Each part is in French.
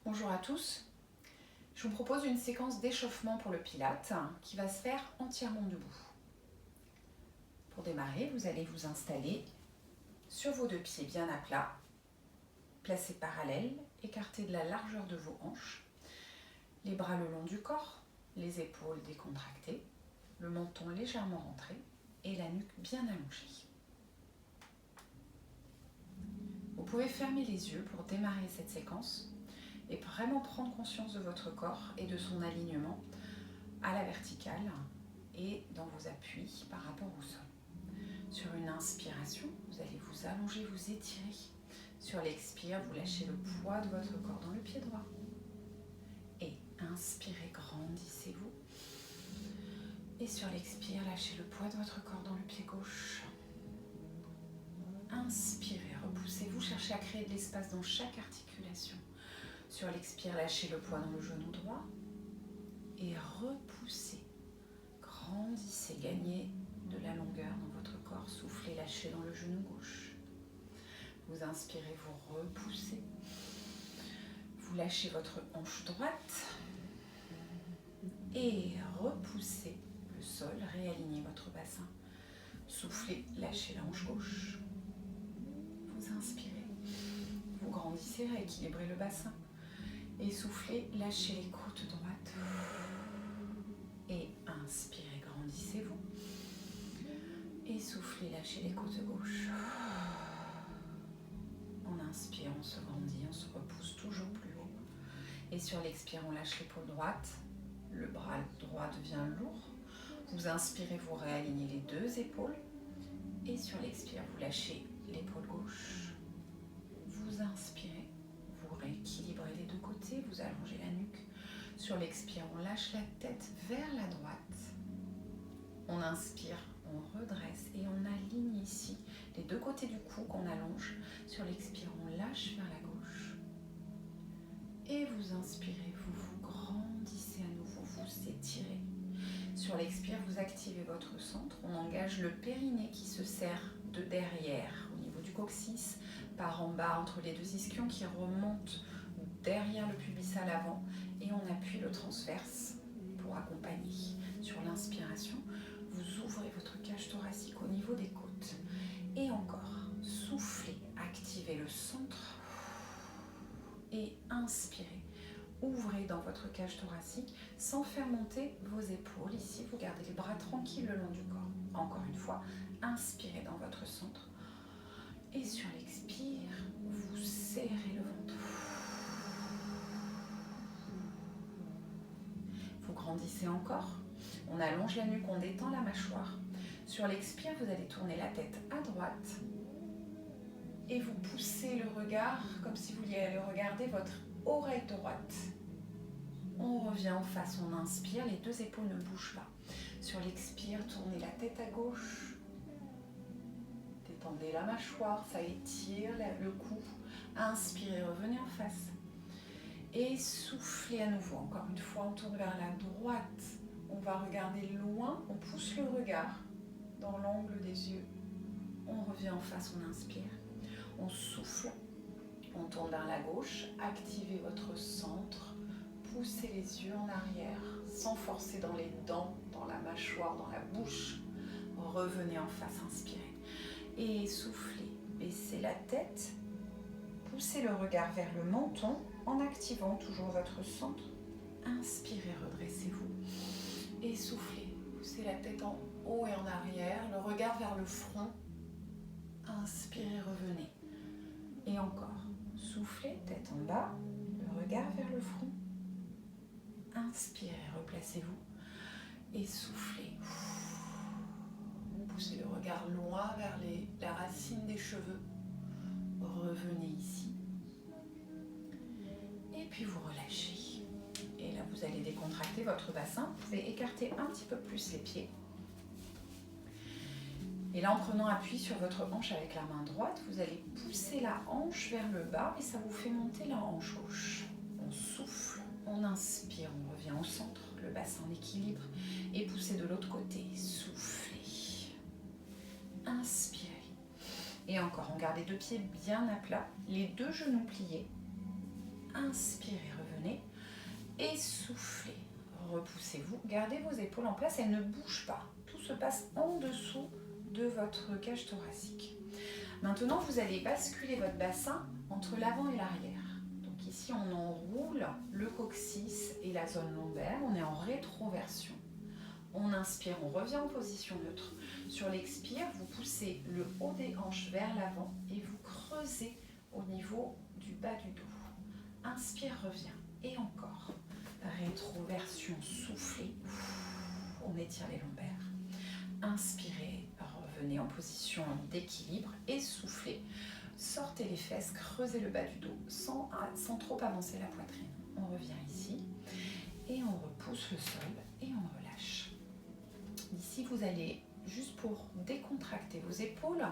Bonjour à tous, je vous propose une séquence d'échauffement pour le Pilate qui va se faire entièrement debout. Pour démarrer, vous allez vous installer sur vos deux pieds bien à plat, placés parallèles, écartés de la largeur de vos hanches, les bras le long du corps, les épaules décontractées, le menton légèrement rentré et la nuque bien allongée. Vous pouvez fermer les yeux pour démarrer cette séquence et vraiment prendre conscience de votre corps et de son alignement à la verticale et dans vos appuis par rapport au sol. Sur une inspiration, vous allez vous allonger, vous étirer. Sur l'expire, vous lâchez le poids de votre corps dans le pied droit. Et inspirez, grandissez-vous. Et sur l'expire, lâchez le poids de votre corps dans le pied gauche. Inspirez, repoussez-vous, cherchez à créer de l'espace dans chaque articulation. Sur l'expire, lâchez le poids dans le genou droit et repoussez. Grandissez, gagnez de la longueur dans votre corps. Soufflez, lâchez dans le genou gauche. Vous inspirez, vous repoussez. Vous lâchez votre hanche droite et repoussez le sol. Réalignez votre bassin. Soufflez, lâchez la hanche gauche. Vous inspirez. Vous grandissez, rééquilibrez le bassin. Et soufflez, lâchez les côtes droites. Et inspirez, grandissez-vous. Et soufflez, lâchez les côtes gauches. On inspire, on se grandit, on se repousse toujours plus haut. Et sur l'expire, on lâche l'épaule droite. Le bras droit devient lourd. Vous inspirez, vous réalignez les deux épaules. Et sur l'expire, vous lâchez l'épaule gauche. Vous inspirez. Vous rééquilibrez les deux côtés, vous allongez la nuque. Sur l'expire, on lâche la tête vers la droite. On inspire, on redresse et on aligne ici les deux côtés du cou qu'on allonge. Sur l'expire, on lâche vers la gauche. Et vous inspirez, vous vous grandissez à nouveau, vous étirez. Sur l'expire, vous activez votre centre. On engage le périnée qui se serre de derrière au niveau du coccyx, par en bas entre les deux ischions qui remontent derrière le pubis à l'avant et on appuie le transverse pour accompagner. Sur l'inspiration, vous ouvrez votre cage thoracique au niveau des côtes et encore, soufflez, activez le centre et inspirez. Ouvrez dans votre cage thoracique sans faire monter vos épaules. Ici, vous gardez les bras tranquilles le long du corps. Encore une fois, inspirez dans votre centre. Et sur l'expire, vous serrez le ventre. Vous grandissez encore. On allonge la nuque, on détend la mâchoire. Sur l'expire, vous allez tourner la tête à droite. Et vous poussez le regard comme si vous vouliez regarder votre oreille droite. On revient en face, on inspire, les deux épaules ne bougent pas. Sur l'expire, tournez la tête à gauche. Détendez la mâchoire, ça étire le cou. Inspirez, revenez en face. Et soufflez à nouveau. Encore une fois, on tourne vers la droite. On va regarder loin, on pousse le regard dans l'angle des yeux. On revient en face, on inspire. On souffle, on tourne vers la gauche. Activez votre centre. Poussez les yeux en arrière, sans forcer dans les dents, dans la mâchoire, dans la bouche. Revenez en face, inspirez. Et soufflez, baissez la tête, poussez le regard vers le menton en activant toujours votre centre. Inspirez, redressez-vous et soufflez. Poussez la tête en haut et en arrière, le regard vers le front. Inspirez, revenez. Et encore, soufflez, tête en bas, le regard vers le front. Inspirez, replacez-vous et soufflez. Poussez le regard loin vers la racine des cheveux. Revenez ici. Et puis vous relâchez. Et là, vous allez décontracter votre bassin. Vous pouvez écarter un petit peu plus les pieds. Et là, en prenant appui sur votre hanche avec la main droite, vous allez pousser la hanche vers le bas et ça vous fait monter la hanche gauche. On souffle, on inspire, on revient au centre, le bassin en équilibre. Et poussez de l'autre côté, soufflez. Inspirez. Et encore, on garde les deux pieds bien à plat, les deux genoux pliés. Inspirez, ramenez et soufflez. Repoussez-vous, gardez vos épaules en place, elles ne bougent pas. Tout se passe en dessous de votre cage thoracique. Maintenant, vous allez basculer votre bassin entre l'avant et l'arrière. Donc ici, on enroule le coccyx et la zone lombaire, on est en rétroversion. On inspire, on revient en position neutre. Sur l'expire, vous poussez le haut des hanches vers l'avant et vous creusez au niveau du bas du dos. Inspire, revient. Et encore. Rétroversion, soufflez. On étire les lombaires. Inspirez, revenez en position d'équilibre et soufflez. Sortez les fesses, creusez le bas du dos sans trop avancer la poitrine. On revient ici et on repousse le sol et on relâche. Ici, vous allez, juste pour décontracter vos épaules,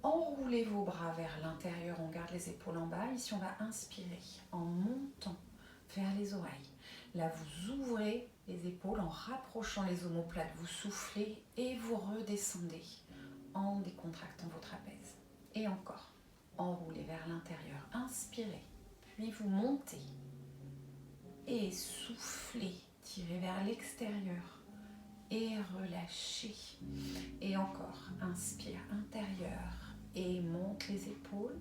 enrouler vos bras vers l'intérieur, on garde les épaules en bas. Ici, on va inspirer en montant vers les oreilles. Là, vous ouvrez les épaules en rapprochant les omoplates, vous soufflez et vous redescendez en décontractant vos trapèzes. Et encore, enroulez vers l'intérieur, inspirez, puis vous montez et soufflez, tirez vers l'extérieur. Et relâchez. Et encore, inspire intérieur et monte les épaules.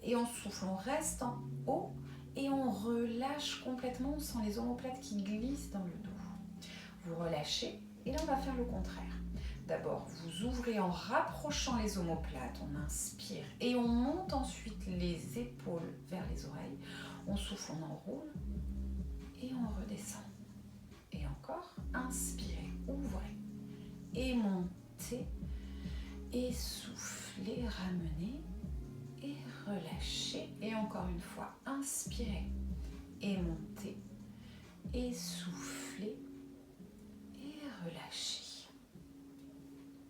Et on souffle, on reste en haut et on relâche complètement. On sent les omoplates qui glissent dans le dos. Vous relâchez et là on va faire le contraire. D'abord, vous ouvrez en rapprochant les omoplates, on inspire et on monte ensuite les épaules vers les oreilles. On souffle, on enroule et on redescend. Et encore, inspirez, ouvrez et montez et soufflez, ramenez et relâchez. Et encore une fois, inspirez et montez et soufflez et relâchez.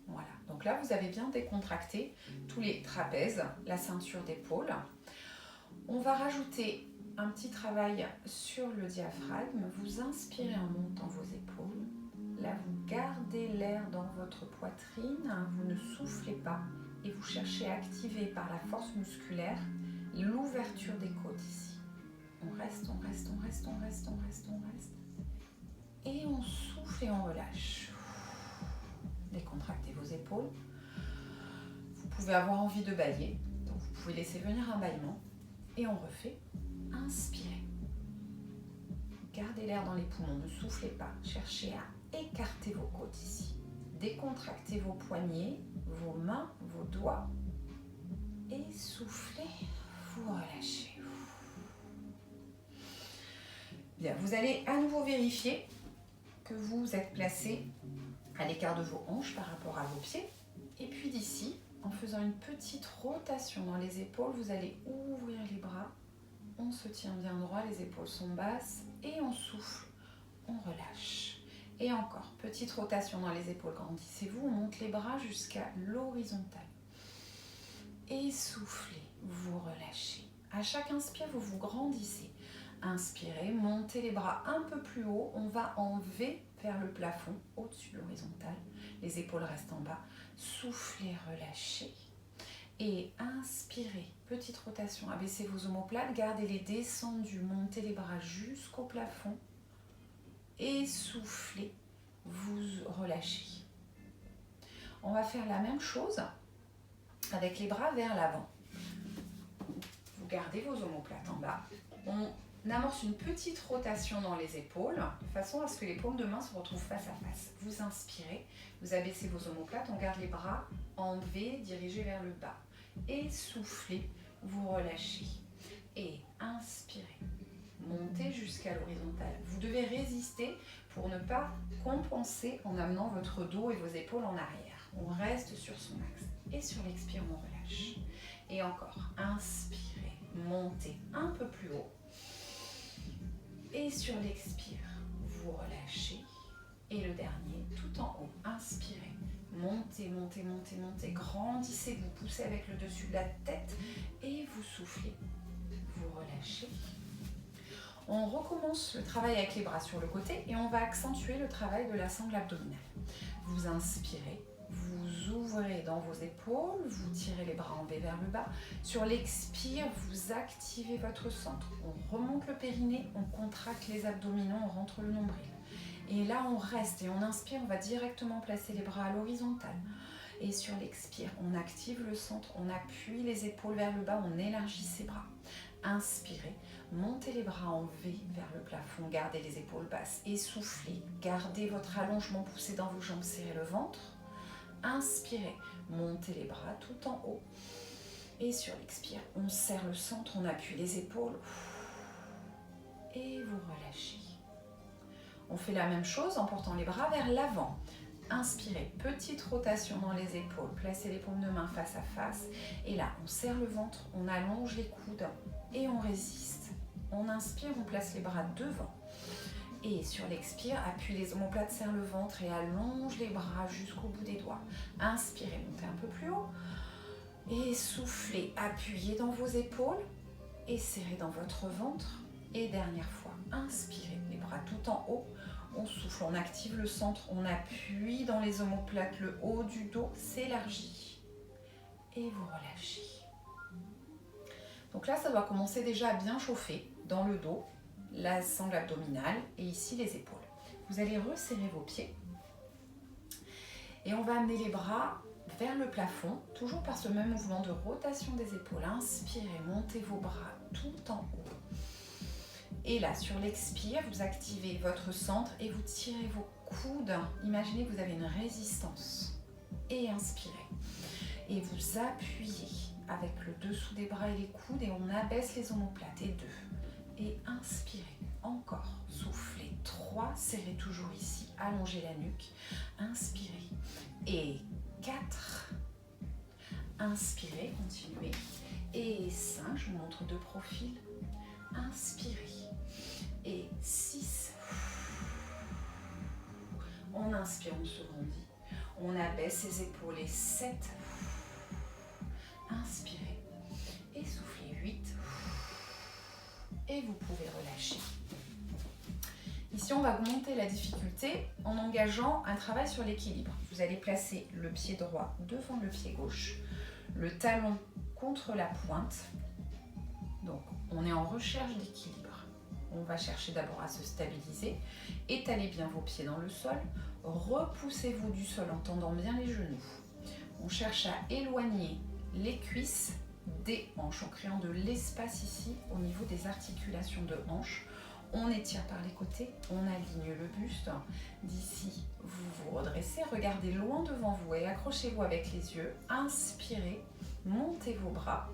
Voilà, donc là vous avez bien décontracté tous les trapèzes, la ceinture d'épaule. On va rajouter un petit travail sur le diaphragme. Vous inspirez en montant vos épaules. Là, vous gardez l'air dans votre poitrine. Vous ne soufflez pas et vous cherchez à activer par la force musculaire l'ouverture des côtes ici. On reste, on reste, on reste, on reste, on reste, on reste. Et on souffle et on relâche. Décontractez vos épaules. Vous pouvez avoir envie de bâiller. Donc, vous pouvez laisser venir un bâillement. Et on refait. Inspirez. Gardez l'air dans les poumons, ne soufflez pas. Cherchez à écarter vos côtes ici. Décontractez vos poignets, vos mains, vos doigts. Et soufflez, vous relâchez. Bien, vous allez à nouveau vérifier que vous êtes placé à l'écart de vos hanches par rapport à vos pieds. Et puis d'ici, en faisant une petite rotation dans les épaules, vous allez ouvrir les bras. On se tient bien droit, les épaules sont basses et on souffle, on relâche. Et encore, petite rotation dans les épaules, grandissez-vous, on monte les bras jusqu'à l'horizontale. Et soufflez, vous relâchez. À chaque inspire, vous vous grandissez. Inspirez, montez les bras un peu plus haut, on va en V vers le plafond, au-dessus de l'horizontale. Les épaules restent en bas. Soufflez, relâchez. Et inspirez, petite rotation, abaissez vos omoplates, gardez-les descendus, montez les bras jusqu'au plafond et soufflez, vous relâchez. On va faire la même chose avec les bras vers l'avant. Vous gardez vos omoplates en bas, on amorce une petite rotation dans les épaules, de façon à ce que les paumes de main se retrouvent face à face. Vous inspirez, vous abaissez vos omoplates, on garde les bras en V, dirigés vers le bas. Et soufflez, vous relâchez. Et inspirez, montez jusqu'à l'horizontale. Vous devez résister pour ne pas compenser en amenant votre dos et vos épaules en arrière. On reste sur son axe. Et sur l'expire, on relâche. Et encore, inspirez, montez un peu plus haut. Et sur l'expire, vous relâchez. Et le dernier, tout en haut, inspirez. Montez, montez, montez, montez, grandissez, vous poussez avec le dessus de la tête et vous soufflez, vous relâchez. On recommence le travail avec les bras sur le côté et on va accentuer le travail de la sangle abdominale. Vous inspirez, vous vous ouvrez dans vos épaules, vous tirez les bras en V vers le bas. Sur l'expire, vous activez votre centre. On remonte le périnée, on contracte les abdominaux, on rentre le nombril. Et là, on reste et on inspire, on va directement placer les bras à l'horizontale. Et sur l'expire, on active le centre, on appuie les épaules vers le bas, on élargit ses bras. Inspirez, montez les bras en V vers le plafond, gardez les épaules basses et soufflez. Gardez votre allongement, poussez dans vos jambes, serrez le ventre. Inspirez, montez les bras tout en haut. Et sur l'expire, on serre le centre, on appuie les épaules. Et vous relâchez. On fait la même chose en portant les bras vers l'avant. Inspirez, petite rotation dans les épaules, placez les paumes de main face à face. Et là, on serre le ventre, on allonge les coudes et on résiste. On inspire, on place les bras devant. Et sur l'expire, appuie les omoplates, serre le ventre et allonge les bras jusqu'au bout des doigts. Inspirez, montez un peu plus haut. Et soufflez, appuyez dans vos épaules et serrez dans votre ventre. Et dernière fois, inspirez, les bras tout en haut. On souffle, on active le centre, on appuie dans les omoplates, le haut du dos s'élargit. Et vous relâchez. Donc là, ça doit commencer déjà à bien chauffer dans le dos, la sangle abdominale et ici les épaules. Vous allez resserrer vos pieds. Et on va amener les bras vers le plafond, toujours par ce même mouvement de rotation des épaules. Inspirez, montez vos bras tout en haut. Et là, sur l'expire, vous activez votre centre et vous tirez vos coudes. Imaginez que vous avez une résistance. Et inspirez. Et vous appuyez avec le dessous des bras et les coudes et on abaisse les omoplates. Et 2. Et inspirez. Encore. Soufflez. 3. Serrez toujours ici. Allongez la nuque. Inspirez. Et 4. Inspirez. Continuez. Et 5. Je vous montre de profil. Inspirez. Et 6. On inspire, on se grandit. On abaisse les épaules. Et 7. Inspirez. Et soufflez. 8. Et vous pouvez relâcher. Ici, on va augmenter la difficulté en engageant un travail sur l'équilibre. Vous allez placer le pied droit devant le pied gauche, le talon contre la pointe. Donc, on est en recherche d'équilibre. On va chercher d'abord à se stabiliser. Étalez bien vos pieds dans le sol. Repoussez-vous du sol en tendant bien les genoux. On cherche à éloigner les cuisses des hanches en créant de l'espace ici au niveau des articulations de hanches. On étire par les côtés, on aligne le buste. D'ici, vous vous redressez, regardez loin devant vous et accrochez-vous avec les yeux. Inspirez, montez vos bras.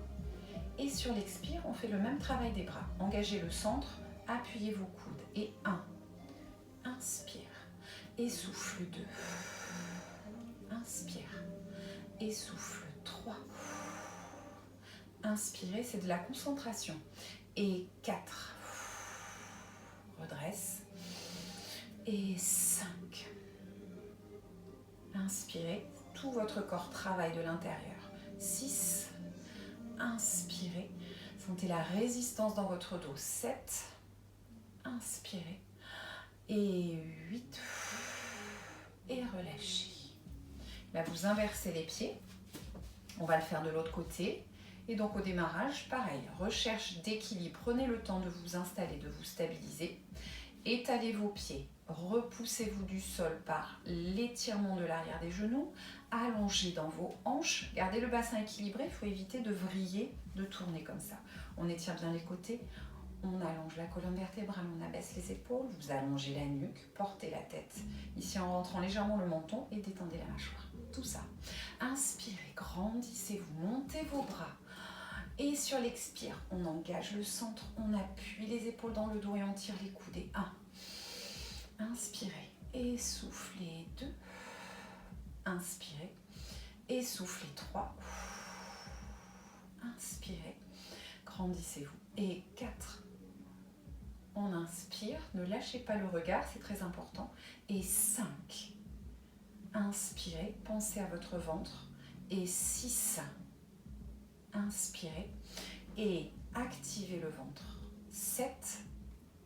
Et sur l'expire, on fait le même travail des bras. Engagez le centre, appuyez vos coudes. Et 1, inspire. Et souffle 2. Inspire. Et souffle 3. Inspirez, c'est de la concentration. Et 4. Redresse. Et 5. Inspirez, tout votre corps travaille de l'intérieur. 6. Inspirez, sentez la résistance dans votre dos. 7. Inspirez. Et 8. Et relâchez. Là, vous inversez les pieds. On va le faire de l'autre côté. Et donc, au démarrage, pareil, recherche d'équilibre. Prenez le temps de vous installer, de vous stabiliser. Étalez vos pieds. Repoussez-vous du sol par l'étirement de l'arrière des genoux. Allongez dans vos hanches. Gardez le bassin équilibré. Il faut éviter de vriller, de tourner comme ça. On étire bien les côtés. On allonge la colonne vertébrale. On abaisse les épaules. Vous allongez la nuque. Portez la tête. Ici, en rentrant légèrement le menton et détendez la mâchoire. Tout ça. Inspirez, grandissez-vous. Montez vos bras. Et sur l'expire, on engage le centre. On appuie les épaules dans le dos et on tire les coudes. Et 1. Inspirez et soufflez 2. Inspirez et soufflez 3. Inspirez, grandissez-vous. Et 4. On inspire, ne lâchez pas le regard, c'est très important. Et 5. Inspirez, pensez à votre ventre. Et 6. Inspirez et activez le ventre. 7.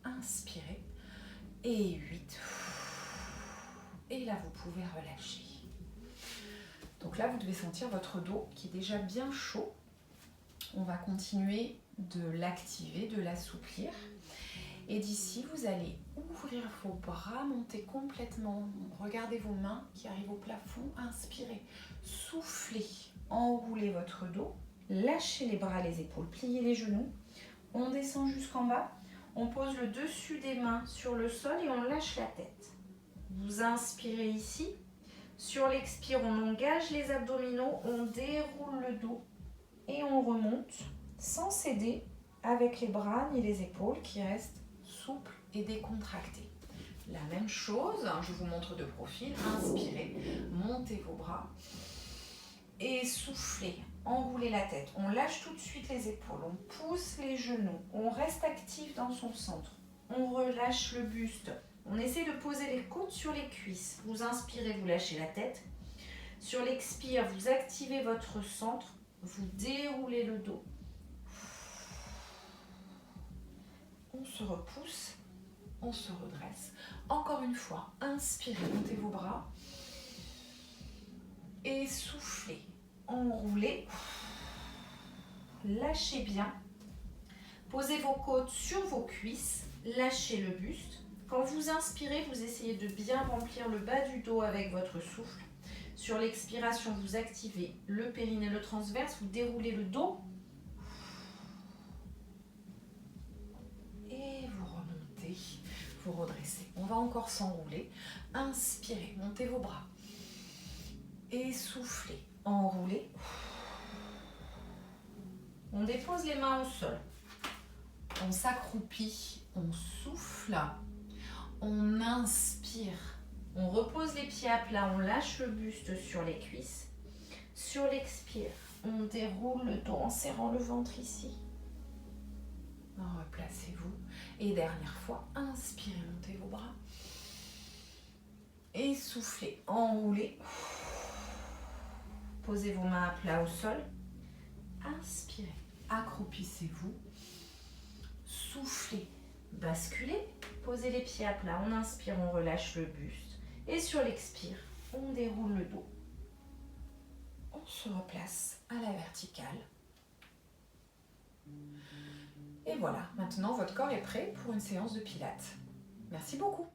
Inspirez. Et 8. Et là, vous pouvez relâcher. Donc là, vous devez sentir votre dos qui est déjà bien chaud. On va continuer de l'activer, de l'assouplir. Et d'ici, vous allez ouvrir vos bras, monter complètement. Regardez vos mains qui arrivent au plafond. Inspirez, soufflez, enroulez votre dos. Lâchez les bras, les épaules, pliez les genoux. On descend jusqu'en bas. On pose le dessus des mains sur le sol et on lâche la tête. Vous inspirez ici. Sur l'expire, on engage les abdominaux, on déroule le dos et on remonte sans céder avec les bras ni les épaules qui restent souples et décontractés. La même chose, je vous montre de profil. Inspirez, montez vos bras et soufflez, enroulez la tête. On lâche tout de suite les épaules, on pousse les genoux, on reste actif dans son centre. On relâche le buste. On essaie de poser les côtes sur les cuisses. Vous inspirez, vous lâchez la tête. Sur l'expire, vous activez votre centre. Vous déroulez le dos. On se repousse. On se redresse. Encore une fois, inspirez, montez vos bras. Et soufflez. Enroulez. Lâchez bien. Posez vos côtes sur vos cuisses. Lâchez le buste. Quand vous inspirez, vous essayez de bien remplir le bas du dos avec votre souffle. Sur l'expiration, vous activez le périnée, le transverse, vous déroulez le dos. Et vous remontez, vous redressez. On va encore s'enrouler. Inspirez, montez vos bras. Et soufflez, enroulez. On dépose les mains au sol. On s'accroupit, on souffle. On inspire, on repose les pieds à plat, on lâche le buste sur les cuisses. Sur l'expire, on déroule le dos en serrant le ventre ici. Replacez-vous. Et dernière fois, inspirez, montez vos bras. Et soufflez, enroulez. Posez vos mains à plat au sol. Inspirez, accroupissez-vous. Soufflez, basculez. Posez les pieds à plat, on inspire, on relâche le buste. Et sur l'expire, on déroule le dos. On se replace à la verticale. Et voilà, maintenant votre corps est prêt pour une séance de pilates. Merci beaucoup.